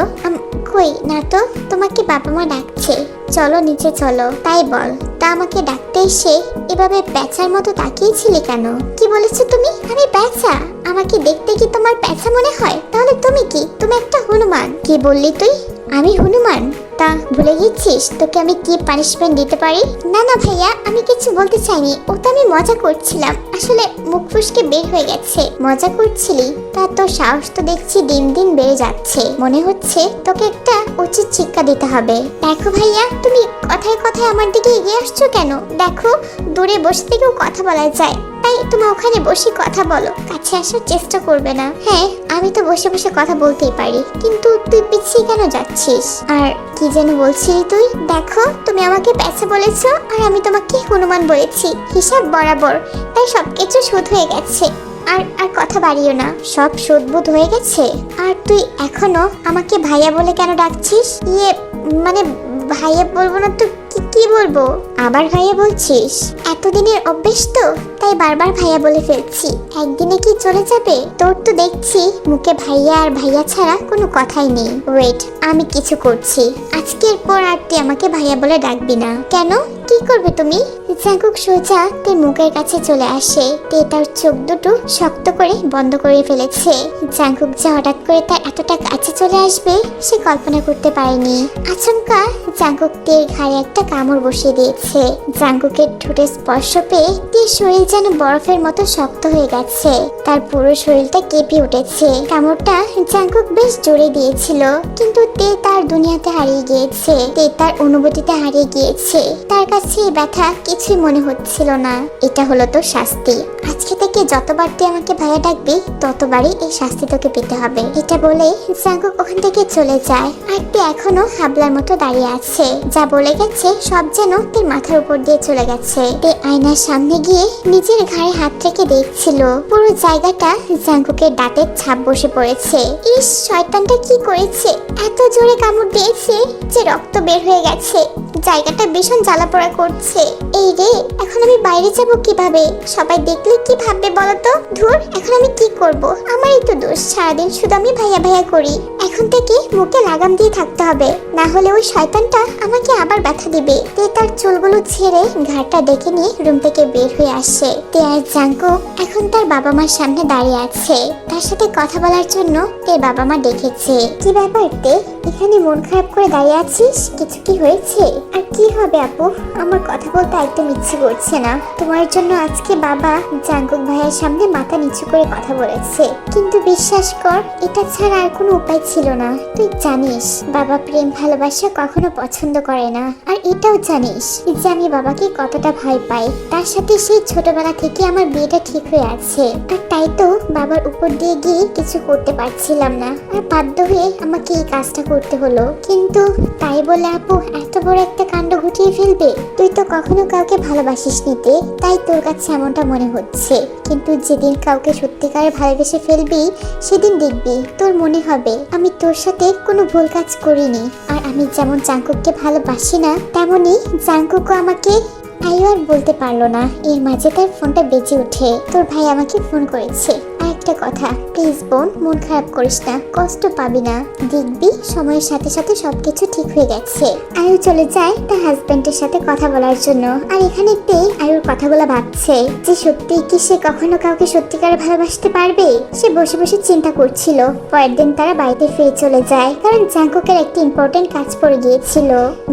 কই না তো, তোমাকে বাবা মা ডাকছে, চলো নিচে চলো। তাই বল, তা আমাকে ডাকতে এসে এভাবে প্যাঁচার মতো তাকিয়েছিলি কেন? কি বলেছো তুমি? আমি প্যাঁচা? আমাকে দেখতে কি তোমার প্যাঁচা মনে হয়? তাহলে তুমি কি? তুমি একটা হনুমান। কি বললি তুই? আমি হনুমান? তা ভুলে গেছিস তোকে আমি কি পানিশমেন্ট দিতে পারি? না না ভাইয়া, আমি কিছু বলতে চাইনি, ও তো আমি মজা করছিলাম, আসলে মুখ ফুসকে বের হয়ে গেছে। মজা করছিলি? তা তোর সাহস তো দেখছি দিন দিন বেড়ে যাচ্ছে, মনে হচ্ছে তোকে একটা উচিত শিক্ষা দিতে হবে। দেখো ভাইয়া, তুমি কথায় কথায় আমার দিকে এগিয়ে আসছো কেন? দেখো দূরে বসে থেকেও কথা বলা যায়, তাই তুমি ওখানে বসে কথা বলো, কাছে আসার চেষ্টা করবে না। হ্যাঁ, আমি তো বসে বসে কথা বলতেই পারি, কিন্তু তুই পিছিয়ে কেন যাচ্ছিস? আর কি যেন বলছিলি তুই? দেখো তুমি আমাকে প্যাঁচা বলেছো আর আমি তোমাকে হনুমান বলেছি, হিসাব বরাবর, তাই সবকিছু শোধ হয়ে গেছে। আর আর কথা বাড়িও না, সব শোধবোধ হয়ে গেছে। আর তুই এখনো আমাকে ভাইয়া বলে কেন ডাকছিস? মানে ভাইয়া বলবো না তো কি বলবো? আবার ভাইয়া বলছিস? এতদিনের অভ্যেস তো, তাই বারবার ভাইয়া বলে ফেলছি। একদিনে কি চলে যাবে? তোর তো দেখছি মুখে ভাইয়া আর ভাইয়া ছাড়া কোনো কথাই নেই। ওয়েট, আমি কিছু করছি, আজকের পর আর তুই আমাকে ভাইয়া বলে ডাকবি না। কেন? কি করবে তুমি? জাঙ্কুক সোজা তে মুখের কাছে চলে আসে। তে তার চোখ দুটো শক্ত করে বন্ধ করে ফেলেছে। জাঙ্কুক যে হঠাৎ করে তার এতটা কাছে চলে আসবে সে কল্পনা করতে পারেনি। আচমকা জাঙ্কুক তের ঘাড়ে একটা কামড় বসিয়ে দিয়েছে। জাঙ্কুকের ঠোঁটে স্পর্শ পেয়ে তের শরীর যেন বরফের মতো শক্ত হয়ে গেছে। তার পুরো শরীরটা কেঁপে উঠেছে। কামড়টা জাঙ্কুক বেশ জোরে দিয়েছিল, কিন্তু তে তার দুনিয়াতে হারিয়ে গিয়েছে। তে তার অনুভূতিতে হারিয়ে গিয়েছে। তার কাছে এই ব্যথা কিছুই মনে হচ্ছিল না। এটা হলো তোর শাস্তি। আজকে থেকে যতবার তুই আমাকে ভাইয়া ডাকবি ততবারই এই শাস্তি তোকে পেতে হবে। এটা বলে জাঙ্কুক ওখান থেকে চলে যায়। আর তে এখনো হাবলার মতো দাঁড়িয়ে আছে। যা বলে গেছে সব যেন তোর মাথার উপর দিয়ে চলে গেছে। তে আয়নার সামনে গিয়ে নিজের ঘাড়ে হাত রেখে দেখছিল। পুরো জায়গাটা জাঙ্কুকের দাঁতের ছাপ বসে পড়েছে। ইস, শয়তানটা কি করেছে? এত জোরে কামড় দিয়েছে যে রক্ত বের হয়ে গেছে। জায়গাটা ভীষণ জ্বালাপোড়া করছে। এই রে, এখন আমি বাইরে যাব কিভাবে? সবাই দেখলে কি ভাববে বলতো? ধুর, এখন আমি কি করব? আমারই তো দোষ, সারাদিন শুধু আমি ভাইয়া ভাইয়া করি। এখন থেকে মুখে লাগাম দিয়ে থাকতে হবে, না হলে ওই শয়তানটা আমাকে আবার ব্যথা দিবে। তে তার চুলগুলো ছেড়ে ঘাটটা দেখে নিয়ে রুম থেকে বের হয়ে আসে। তে আর জাঙ্কুক এখন তার বাবা মার সামনে দাঁড়িয়ে আছে। তার সাথে কথা বলার জন্য তে বাবা মা ডেকেছে। কি ব্যাপার তে, এখানে মন খারাপ করে দাঁড়িয়ে আছিস? কিছু কি হয়েছে? আর কি হবে আপু, আমার কথা বলতে একদম ইচ্ছে করছে না। তোমার জন্য আজকে বাবা জাঙ্কুক ভাইয়ের সামনে মাথা নিচু করে কথা বলেছে, কিন্তু বিশ্বাস কর এটা ছাড়া আর কোনো উপায় ছিল না। তুই জানিস বাবা প্রেম ভালোবাসা কখনো পছন্দ করে না, আর এটাও জানিস যে আমি বাবাকে কতটা ভয় পাই। তার সাথে সেই ছোটবেলা থেকে আমার বিয়েটা ঠিক হয়ে আছে, আর তাই তো বাবার উপর দিয়ে গিয়ে কিছু করতে পারছিলাম না, আর বাধ্য হয়ে আমাকে এই কাজটা করতে হলো। কিন্তু তাই বলে আপু এত বড় একটা কাণ্ড ঘটিয়ে ফেলবে? তুই তো কখনো কাউকে ভালোবাসিস নিতে, তাই তোর কাছে এমনটা মনে হচ্ছে। কিন্তু যেদিন কাউকে সত্যিকারে ভালোবেসে ফেলবি সেদিন দেখবি তোর মনে হবে আমি তোর সাথে কোনো ভুল কাজ করিনি। আর আমি যেমন জাঙ্কুককে ভালোবাসি না, তেমনি জাঙ্কুকও আমাকে আইও আর বলতে পারলো না। এর মাঝে তার ফোনটা বেজে ওঠে। তোর ভাই আমাকে ফোন করেছে। একটা কথা, প্লিজ বোন, মন খারাপ করিস না, কষ্ট পাবি না, দেখবি সময়ের সাথে সাথে সবকিছু ঠিক হয়ে গেছে। আয়ু চলে যায় তার হাজবেন্ডের সাথে কথা বলার জন্য। আর এখানে তে আয়ুর কথাগুলো ভাবছে যে সত্যি কি সে কখনো কাউকে সত্যিকারে ভালোবাসতে পারবে। সে বসে বসে চিন্তা করছিল। পরের দিন তারা বাড়িতে ফিরে চলে যায়, কারণ জাঙ্কুকের একটি ইম্পর্টেন্ট কাজ পড়ে গিয়েছিল।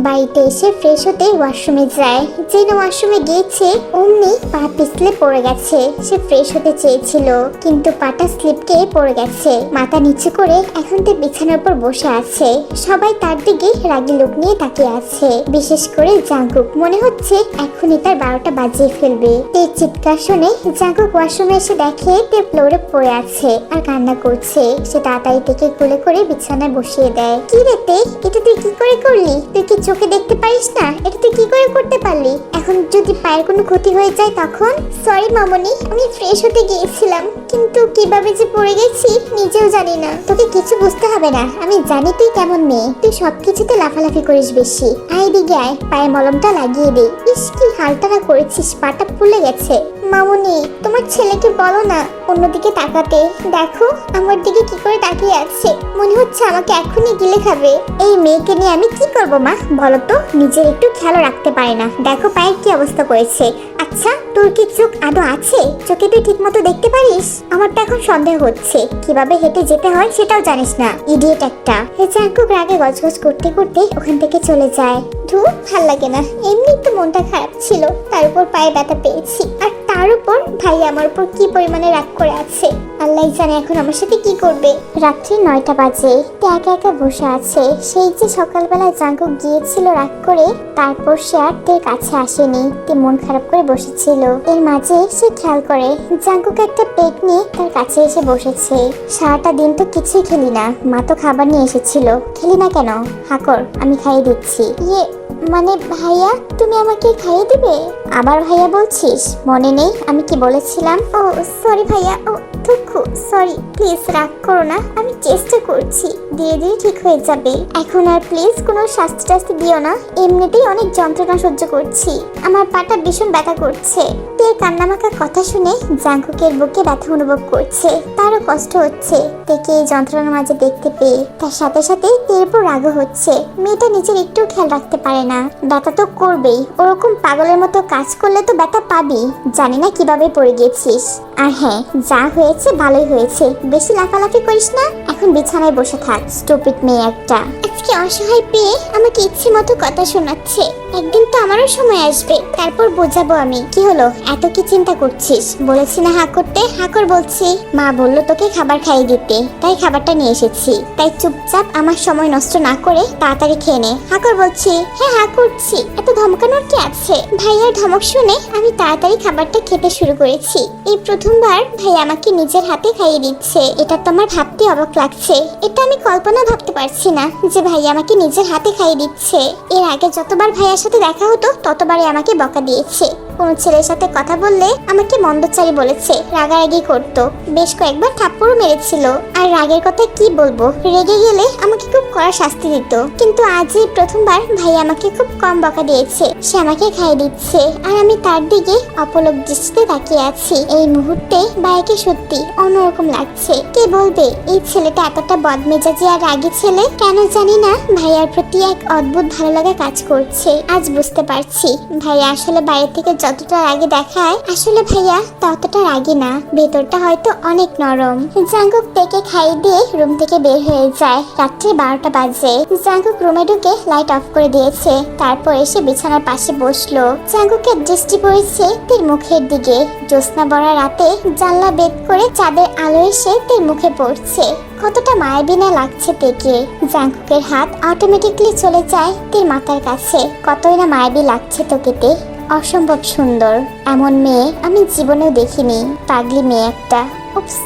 বাড়িতে এসে ফ্রেশ হতে ওয়াশরুমে যায়। যেন ওয়াশরুমে গিয়েছে অমনি পা পিছলে পড়ে গেছে। সে ফ্রেশ হতে চেয়েছিল কিন্তু পাটা স্লিপকে পড়ে গেছে। মাথা নিচু করে এখন তে বিছানার উপর বসে আছে। সবাই তার দিকে রাগি লোক নিয়ে তাকিয়ে আছে, বিশেষ করে জাঙ্কুক। মনে হচ্ছে এখনই তার 12টা বাজিয়ে ফেলবে। তের চিৎকার শুনে জাঙ্কুক ওয়াশরুমে এসে দেখে তে ফ্লোরে পড়ে আছে আর কান্না করছে। সে তাড়াতাড়ি থেকে কোলে করে বিছানায় বসিয়ে দেয়। কি রে তে, এটা তুই কি করে করলি? তুই কি চোখে দেখতে পারিস না? এটা তুই কি করে করতে পারলি? এখন যদি পায়ের কোনো ক্ষতি হয়ে যায় তখন? সরি মামনি, আমি ফ্রেশ হতে গিয়েছিলাম কিন্তু কিভাবে যে পড়ে গেছি নিজেও জানি না। তোকে কিছু বুঝতে হবে না, আমি জানি তুই কেমন মেয়ে। তুই সবকিছুতে লাফালাফি করিস বেশি। আয় দিকে আয়, পায়ে মলমটা লাগিয়ে দে। ইস কি হালটা না করেছিস, পাটা ফুলে গেছে। মামনি, তোমার ছেলেকে বলো না অন্যদিকে তাকাতে। দেখো আমার দিকে কি করে তাকিয়ে আছে, মনে হচ্ছে আমাকে এখনই গিলে খাবে। এই মেয়েকে নিয়ে আমি কি করব মা, বলো তো? নিজের একটু খেয়াল রাখতে পারে না। দেখো পায়ের কি অবস্থা করেছে। আচ্ছা তোর কি চোখ আদৌ আছে? চোখে তুই ঠিক মতো দেখতে পারিস? আমার তো এখন সন্দেহ হচ্ছে কিভাবে হেঁটে যেতে হয় সেটাও জানিস না, ইডিয়েট একটা। জাঙ্কুক রাগে গজগজ করতে করতে ওখান থেকে চলে যায়। ধুর, ভাল লাগে না, এমনি তো মনটা খারাপ ছিল, তার উপর পায়ে ব্যথা পেয়েছি, আর তার উপর ভাই আমার উপর কি পরিমাণে রাগ করে আছে। আল্লাহ জানে এখন আমার সাথে কি করবে। রাত্রি 9টা বাজে। তে একা একা বসে আছে। সেই যে সকালবেলা জাঙ্কুক গিয়েছিল রাগ করে, তারপর সে আর তের কাছে আসেনি। তে মন খারাপ করে বসেছিল। এর মাঝে সে খেয়াল করে জাঙ্কুক একটা প্লেট নিয়ে তার কাছে এসে বসেছে। সারাটা দিন তো কিছুই খেলি না, মা তো খাবার নিয়ে এসেছিল। খেলি না কেন? হাকর, আমি খাইয়ে দিচ্ছি। ইয়ে মানে ভাইয়া, তুমি আমাকে খাইয়ে দিবে? আবার ভাইয়া বলছিস? মনে নেই আমি কি বলেছিলাম? ও সরি ভাইয়া, ও দুঃখু, সরি, প্লিজ রাগ করো না, আমি চেষ্টা করছি, দিয়ে দিয়ে ঠিক হয়ে যাবে। এখন আর প্লিজ কোনো শাস্তি টাস্তি দিও না, এমনিতেই অনেক যন্ত্রণা সহ্য করছি, আমার পাটা ভীষণ ব্যথা করছে। তের কান্নামাখা কথা শুনে জাঙ্কুকের বুকে ব্যথা অনুভব করছে। তারও কষ্ট হচ্ছে তেকে এই যন্ত্রণার মাঝে দেখতে পেয়ে। তার সাথে সাথে তের উপর রাগও হচ্ছে। মেয়েটা নিজের একটু খেয়াল রাখতে পারে না, ব্যথা তো করবেই। ওরকম পাগলের মতো কাজ করলে তো ব্যথা পাবি। জানি না কিভাবে পড়ে গেছিস। আর হ্যাঁ, যা হয়েছে ভালোই হয়েছে, বেশি লাফালাফি করিস না, এখন বিছানায় বসে থাক, স্টুপিড মেয়ে একটা। আজকে অসহায় পেয়ে আমাকে ইচ্ছে মতো কথা শোনাচ্ছে। একদিন তো আমারও সময় আসবে, তারপর বোঝাবো আমি। কি হলো, এত কি চিন্তা করছিস? বলেছি না হা করতে, হাকর বলছি। মা বললো তোকে খাবার খাইয়ে দিতে, তাই খাবারটা নিয়ে এসেছি। তাই চুপচাপ আমার সময় নষ্ট না করে তাড়াতাড়ি খেয়ে নে। হাকর বলছি। হ্যাঁ হা করছি, এত ধমকানোর কি আছে? ভাইয়ার ধমক শুনে আমি তাড়াতাড়ি খাবারটা খেতে শুরু করেছি। এই প্রথমবার ভাই আমাকে নিজের হাতে খাইয়ে দিচ্ছে। এটা তো আমার ভাবতে অবাক লাগছে। এটা আমি কল্পনা ভাবতে পারছি না যে ভাই আমাকে নিজের হাতে খাইয়ে দিচ্ছে। এর আগে যতবার ভাইয়ার সাথে দেখা হতো ততবারই আমাকে বকা দিয়েছে। কোনো ছেলের সাথে কথা বললে আমাকে মন্দচারী বলেছে, রাগারাগি করতো, বেশ কয়েকবার থাপ্পড়ও মেরেছিল। আর রাগের কথা কি বলবো, রেগে গেলে আমাকে খুব কড়া শাস্তি দিত। কিন্তু আজ এই প্রথমবার ভাই আমাকে খুব কম বকা দিয়েছে। সে আমাকে খাইয়ে দিচ্ছে আর আমি তার দিকে অপলক দৃষ্টিতে তাকিয়ে আছি। এই মুহূর্তে ভাইকে সত্যি অন্যরকম লাগছে। কে বলবে এই ছেলেটা এতটা বদমেজাজি আর রাগী ছেলে? কেন জানি না ভাইয়ার প্রতি এক অদ্ভুত ভালো লাগা কাজ করছে। আজ বুঝতে পারছি ভাইয়া আসলে বাইরে থেকে যতটা রাগে দেখায়, আসলে ভাইয়া ততটা রাগী না, ভেতরটা হয়তো অনেক নরম। জাঙ্কুক তেকে খাইয়ে দিয়ে রুম থেকে বের হয়ে যায়। রাত্রি 12টা বাজে। জাঙ্কুক রুমে ঢুকে লাইট অফ করে দিয়েছে। তারপর এসে বিছানার পাশে বসলো। জাঙ্কুকের দৃষ্টি পড়েছে তের মুখের দিকে। জ্যোৎস্না ভরা রাতে জানলা বেদ করে চাঁদের আলো এসে তের মুখে পড়ছে। কতটা মায়াবী না লাগছে তেকে। জাঙ্কুকের হাত অটোমেটিকলি চলে যায় তের মাথার কাছে। কতই না মায়াবী লাগছে তোকে তে, অসম্ভব সুন্দর। এমন মেয়ে আমি জীবনেও দেখিনি। পাগলি মেয়ে একটা।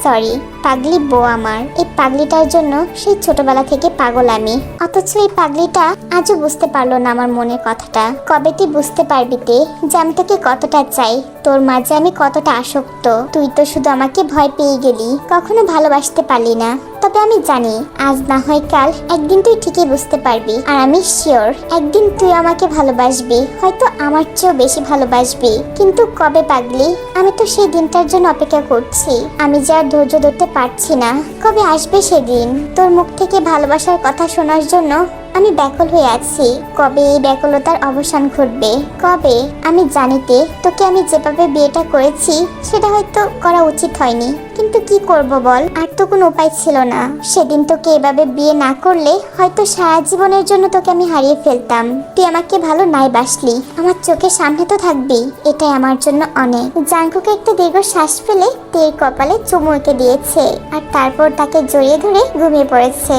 সরি, পাগলি বউ আমার। এই পাগলিটার জন্য সেই ছোটবেলা থেকে পাগল আমি। অথচ এই পাগলিটা আজও বুঝতে পারলো না আমার মনের কথাটা। কবে তুই বুঝতে পারবি তে যে আমি তোকে কতটা চাই, তোর মাঝে আমি কতটা আসক্ত। তুই তো শুধু আমাকে ভয় পেয়ে গেলি, কখনো ভালোবাসতে পারলি না। তবে আমি জানি আজ না হয় কাল একদিন তুই ঠিকই বুঝতে পারবি। আর আমি শিওর একদিন তুই আমাকে ভালোবাসবি, হয়তো আমার চেয়েও বেশি ভালোবাসবি। কিন্তু কবে পাগলি? আমি তো সেই দিনটার জন্য অপেক্ষা করছি। আমি যে আর ধৈর্য ধরতে পারছি না। কবে আসবে সেদিন? তোর মুখ থেকে ভালোবাসার কথা শোনার জন্য আমি ব্যাকুল হয়ে আছি। কবে এই ব্যাকুলতার অবসান ঘটবে? কবে? আমি জানিতে তোকে আমি যেভাবে বিয়েটা করেছি সেটা হয়তো করা উচিত হয়নি, কিন্তু কি করব বল, আর তো কোনো উপায় ছিল না। সেদিন তোকে এভাবে বিয়ে না করলে হয়তো সারা জীবনের জন্য তোকে আমি হারিয়ে ফেলতাম। তুই আমাকে ভালো নাই বাসলি, আমার চোখের সামনে তো থাকবি, এটাই আমার জন্য অনেক। জাঙ্কুকে একটা দীর্ঘ শ্বাস ফেলে তের কপালে চুমু এঁকে দিয়েছে আর তারপর তাকে জড়িয়ে ধরে ঘুমিয়ে পড়েছে।